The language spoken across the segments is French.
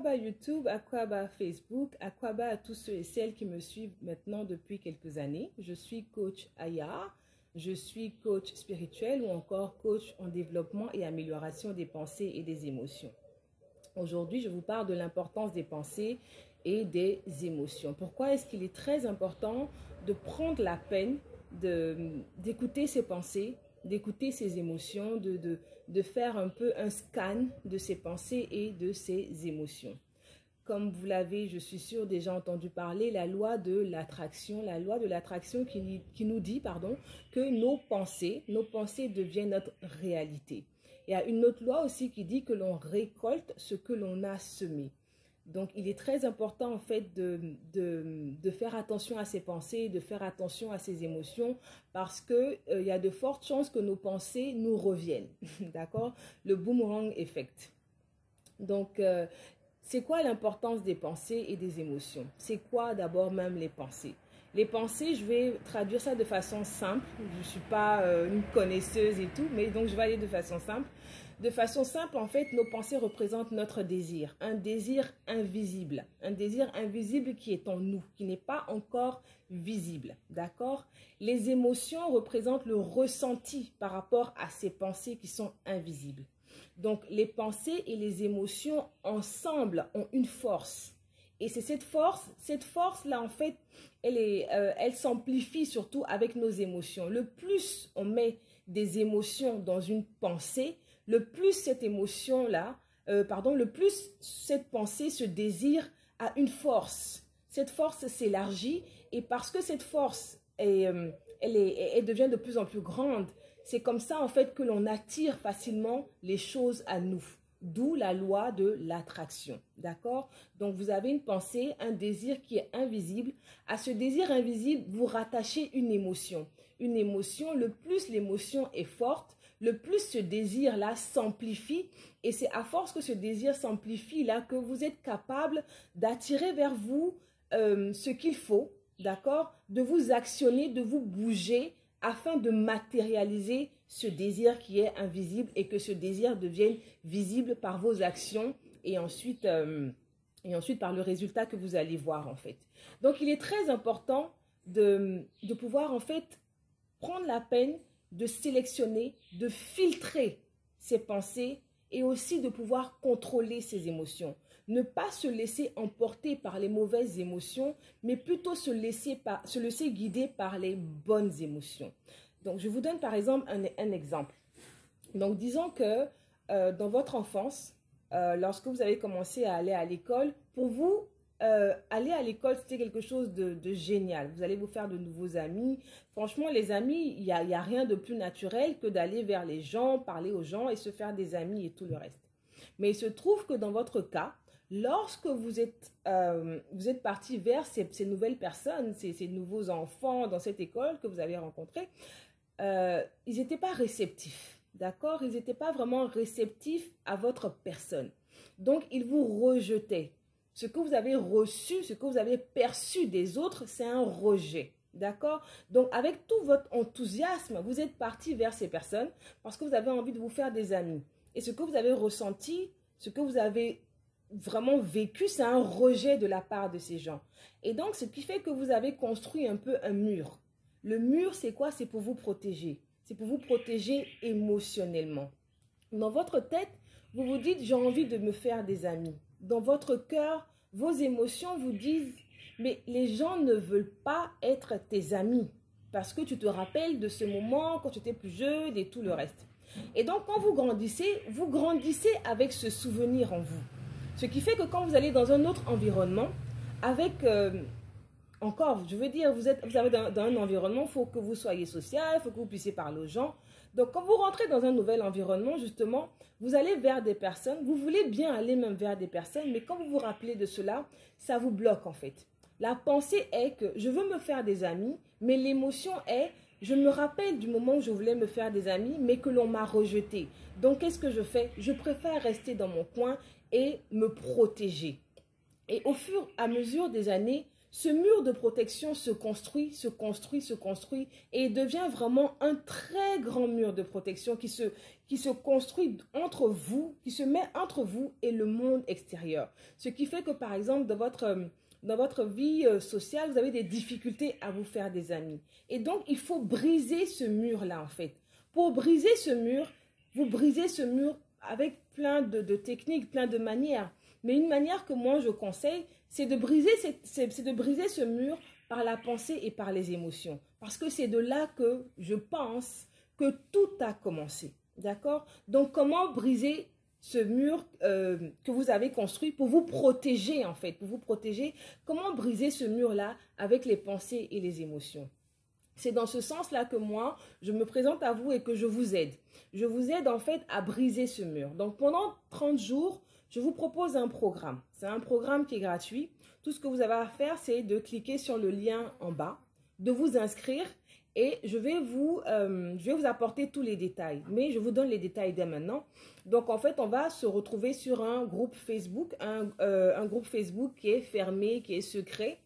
bas YouTube, à quoi bas Facebook, à quoi bas à tous ceux et celles qui me suivent maintenant depuis quelques années. Je suis coach Aya, je suis coach spirituel ou encore coach en développement et amélioration des pensées et des émotions. Aujourd'hui, je vous parle de l'importance des pensées et des émotions. Pourquoi est-ce qu'il est très important de prendre la peine d'écouter ses pensées, d'écouter ses émotions, de faire un peu un scan de ses pensées et de ses émotions. Comme vous l'avez, je suis sûre, déjà entendu parler, la loi de l'attraction qui nous dit, que nos pensées deviennent notre réalité. Il y a une autre loi aussi qui dit que l'on récolte ce que l'on a semé. Donc, il est très important en fait de faire attention à ses pensées, de faire attention à ses émotions parce qu'il y a de fortes chances que nos pensées nous reviennent, d'accord? Le boomerang effect. Donc, c'est quoi l'importance des pensées et des émotions? C'est quoi d'abord même les pensées? Les pensées, je vais traduire ça de façon simple. Je ne suis pas une connaisseuse et tout, mais donc je vais aller de façon simple. De façon simple, en fait, nos pensées représentent notre désir. Un désir invisible qui est en nous, qui n'est pas encore visible, d'accord? Les émotions représentent le ressenti par rapport à ces pensées qui sont invisibles. Donc, les pensées et les émotions ensemble ont une force. Et c'est cette force-là, en fait, elle s'amplifie surtout avec nos émotions. Le plus on met des émotions dans une pensée, le plus cette émotion-là, le plus cette pensée, ce désir a une force. Cette force s'élargit et parce que cette force, elle devient de plus en plus grande, c'est comme ça en fait que l'on attire facilement les choses à nous. D'où la loi de l'attraction, d'accord? Donc, vous avez une pensée, un désir qui est invisible. À ce désir invisible, vous rattachez une émotion. Une émotion, le plus l'émotion est forte, le plus ce désir-là s'amplifie. Et c'est à force que ce désir s'amplifie là que vous êtes capable d'attirer vers vous ce qu'il faut, d'accord? De vous actionner, de vous bouger, afin de matérialiser ce désir qui est invisible et que ce désir devienne visible par vos actions et ensuite par le résultat que vous allez voir en fait. Donc, il est très important de pouvoir en fait prendre la peine de sélectionner, de filtrer ses pensées et aussi de pouvoir contrôler ses émotions. Ne pas se laisser emporter par les mauvaises émotions, mais plutôt se laisser guider par les bonnes émotions. Donc, je vous donne par exemple un exemple. Donc, disons que dans votre enfance, lorsque vous avez commencé à aller à l'école, pour vous, aller à l'école, c'était quelque chose de génial. Vous allez vous faire de nouveaux amis. Franchement, les amis, il y a rien de plus naturel que d'aller vers les gens, parler aux gens et se faire des amis et tout le reste. Mais il se trouve que dans votre cas, lorsque vous êtes parti vers ces nouvelles personnes, ces nouveaux enfants dans cette école que vous avez rencontrés, ils n'étaient pas réceptifs, d'accord? Ils n'étaient pas vraiment réceptifs à votre personne. Donc, ils vous rejetaient. Ce que vous avez reçu, ce que vous avez perçu des autres, c'est un rejet. D'accord? Donc, avec tout votre enthousiasme, vous êtes parti vers ces personnes parce que vous avez envie de vous faire des amis. Et ce que vous avez ressenti, ce que vous avez vraiment vécu, c'est un rejet de la part de ces gens. Et donc, ce qui fait que vous avez construit un peu un mur. Le mur, c'est quoi? C'est pour vous protéger. C'est pour vous protéger émotionnellement. Dans votre tête, vous vous dites, j'ai envie de me faire des amis. Dans votre cœur, vos émotions vous disent, mais les gens ne veulent pas être tes amis parce que tu te rappelles de ce moment quand tu étais plus jeune et tout le reste. Et donc, quand vous grandissez avec ce souvenir en vous. Ce qui fait que quand vous allez dans un autre environnement, avec, encore, je veux dire, vous avez dans un environnement, il faut que vous soyez social, il faut que vous puissiez parler aux gens. Donc, quand vous rentrez dans un nouvel environnement, justement, vous allez vers des personnes, vous voulez bien aller même vers des personnes, mais quand vous vous rappelez de cela, ça vous bloque en fait. La pensée est que je veux me faire des amis, mais l'émotion est, je me rappelle du moment où je voulais me faire des amis, mais que l'on m'a rejeté. Donc, qu'est-ce que je fais? Je préfère rester dans mon coin et me protéger. Et au fur et à mesure des années, ce mur de protection se construit, se construit, se construit et devient vraiment un très grand mur de protection qui se construit entre vous, qui se met entre vous et le monde extérieur. Ce qui fait que, par exemple, dans votre vie sociale, vous avez des difficultés à vous faire des amis. Et donc, il faut briser ce mur-là, en fait. Pour briser ce mur, vous brisez ce mur avec plein de techniques, plein de manières. Mais une manière que moi, je conseille, c'est de briser ce mur par la pensée et par les émotions. Parce que c'est de là que je pense que tout a commencé. D'accord? Donc, comment briser ce mur que vous avez construit pour vous protéger, en fait, pour vous protéger? Comment briser ce mur-là avec les pensées et les émotions? C'est dans ce sens-là que moi, je me présente à vous et que je vous aide. Je vous aide, en fait, à briser ce mur. Donc, pendant 30 jours, je vous propose un programme. C'est un programme qui est gratuit. Tout ce que vous avez à faire, c'est de cliquer sur le lien en bas, de vous inscrire et je vais vous apporter tous les détails. Mais je vous donne les détails dès maintenant. Donc, en fait, on va se retrouver sur un groupe Facebook, un groupe Facebook qui est fermé, qui est secret.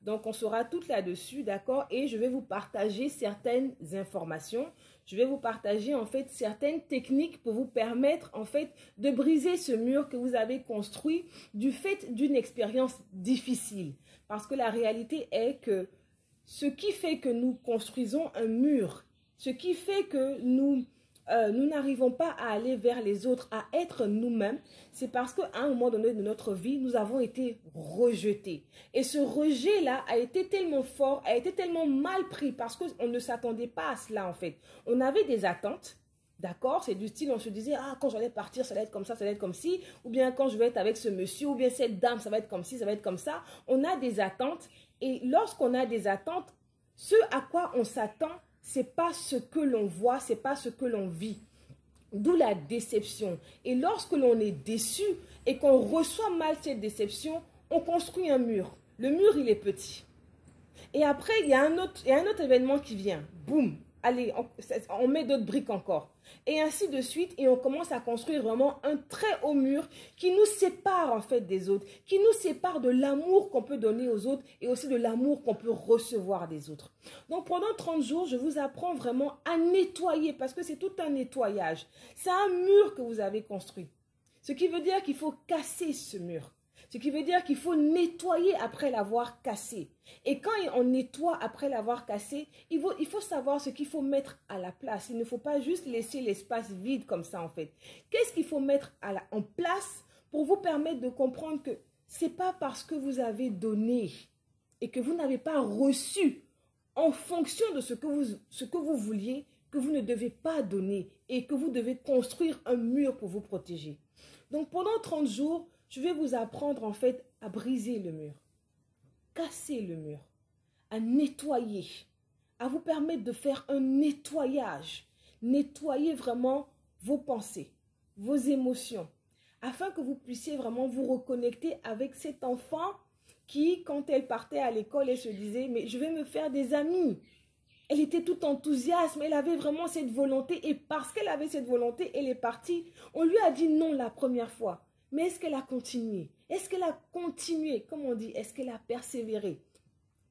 Donc, on sera toutes là-dessus, d'accord? Et je vais vous partager certaines informations. Je vais vous partager, en fait, certaines techniques pour vous permettre, en fait, de briser ce mur que vous avez construit du fait d'une expérience difficile. Parce que la réalité est que ce qui fait que nous construisons un mur, ce qui fait que nous n'arrivons pas à aller vers les autres, à être nous-mêmes, c'est parce qu'à un moment donné de notre vie, nous avons été rejetés. Et ce rejet-là a été tellement fort, a été tellement mal pris parce qu'on ne s'attendait pas à cela en fait. On avait des attentes, d'accord? C'est du style, on se disait, ah, quand j'allais partir, ça va être comme ça va être comme ci, ou bien quand je vais être avec ce monsieur, ou bien cette dame, ça va être comme ci, ça va être comme ça. On a des attentes et lorsqu'on a des attentes, ce à quoi on s'attend, c'est pas ce que l'on voit, c'est pas ce que l'on vit. D'où la déception. Et lorsque l'on est déçu et qu'on reçoit mal cette déception, on construit un mur. Le mur, il est petit. Et après, il y a un autre événement qui vient. Boum. Allez, on met d'autres briques encore. Et ainsi de suite. Et on commence à construire vraiment un très haut mur qui nous sépare en fait des autres. Qui nous sépare de l'amour qu'on peut donner aux autres et aussi de l'amour qu'on peut recevoir des autres. Donc pendant 30 jours, je vous apprends vraiment à nettoyer parce que c'est tout un nettoyage. C'est un mur que vous avez construit. Ce qui veut dire qu'il faut casser ce mur. Ce qui veut dire qu'il faut nettoyer après l'avoir cassé. Et quand on nettoie après l'avoir cassé, il faut savoir ce qu'il faut mettre à la place. Il ne faut pas juste laisser l'espace vide comme ça en fait. Qu'est-ce qu'il faut mettre en place pour vous permettre de comprendre que ce n'est pas parce que vous avez donné et que vous n'avez pas reçu en fonction de ce que vous vouliez que vous ne devez pas donner et que vous devez construire un mur pour vous protéger. Donc pendant 30 jours, je vais vous apprendre en fait à briser le mur, casser le mur, à nettoyer, à vous permettre de faire un nettoyage. Nettoyer vraiment vos pensées, vos émotions, afin que vous puissiez vraiment vous reconnecter avec cet enfant qui, quand elle partait à l'école, elle se disait « mais je vais me faire des amis ». Elle était toute enthousiasme, elle avait vraiment cette volonté et parce qu'elle avait cette volonté, elle est partie. On lui a dit non la première fois. Mais est-ce qu'elle a continué? Est-ce qu'elle a continué? Comme on dit, est-ce qu'elle a persévéré?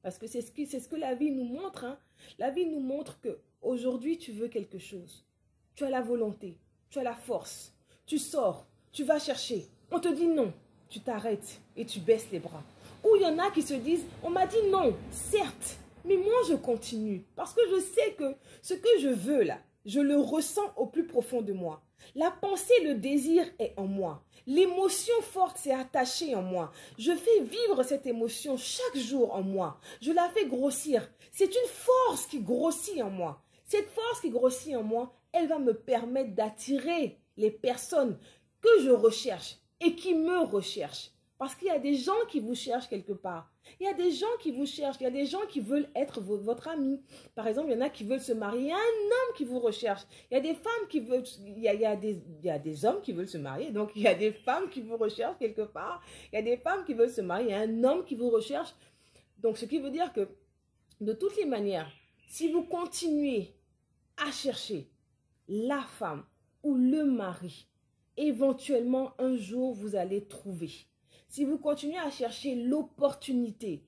Parce que c'est ce que la vie nous montre. Hein? La vie nous montre qu'aujourd'hui, tu veux quelque chose. Tu as la volonté, tu as la force. Tu sors, tu vas chercher. On te dit non, tu t'arrêtes et tu baisses les bras. Ou il y en a qui se disent, on m'a dit non, certes, mais moi je continue. Parce que je sais que ce que je veux là, je le ressens au plus profond de moi. La pensée, le désir est en moi. L'émotion forte s'est attachée en moi. Je fais vivre cette émotion chaque jour en moi. Je la fais grossir. C'est une force qui grossit en moi. Cette force qui grossit en moi, elle va me permettre d'attirer les personnes que je recherche et qui me recherchent. Parce qu'il y a des gens qui vous cherchent quelque part. Il y a des gens qui vous cherchent. Il y a des gens qui veulent être votre ami. Par exemple, il y en a qui veulent se marier. Il y a un homme qui vous recherche. Il y a des femmes qui veulent... Il y a des hommes qui veulent se marier. Donc, il y a des femmes qui vous recherchent quelque part. Il y a des femmes qui veulent se marier. Il y a un homme qui vous recherche. Donc, ce qui veut dire que, de toutes les manières, si vous continuez à chercher la femme ou le mari, éventuellement, un jour, vous allez trouver. Si vous continuez à chercher l'opportunité,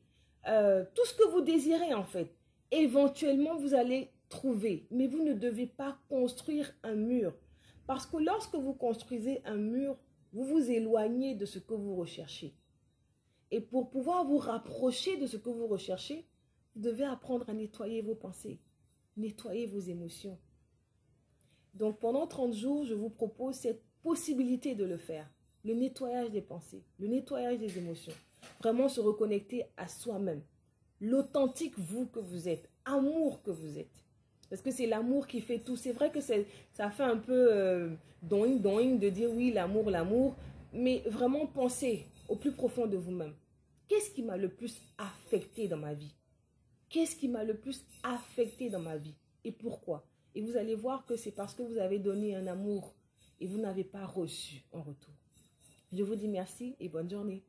tout ce que vous désirez en fait. Éventuellement, vous allez trouver, mais vous ne devez pas construire un mur. Parce que lorsque vous construisez un mur, vous vous éloignez de ce que vous recherchez. Et pour pouvoir vous rapprocher de ce que vous recherchez, vous devez apprendre à nettoyer vos pensées, nettoyer vos émotions. Donc pendant 30 jours, je vous propose cette possibilité de le faire. Le nettoyage des pensées, le nettoyage des émotions. Vraiment se reconnecter à soi-même. L'authentique vous que vous êtes, amour que vous êtes. Parce que c'est l'amour qui fait tout. C'est vrai que ça fait un peu doing de dire oui, l'amour, l'amour. Mais vraiment pensez au plus profond de vous-même. Qu'est-ce qui m'a le plus affecté dans ma vie? Qu'est-ce qui m'a le plus affecté dans ma vie? Et pourquoi? Et vous allez voir que c'est parce que vous avez donné un amour et vous n'avez pas reçu en retour. Je vous dis merci et bonne journée.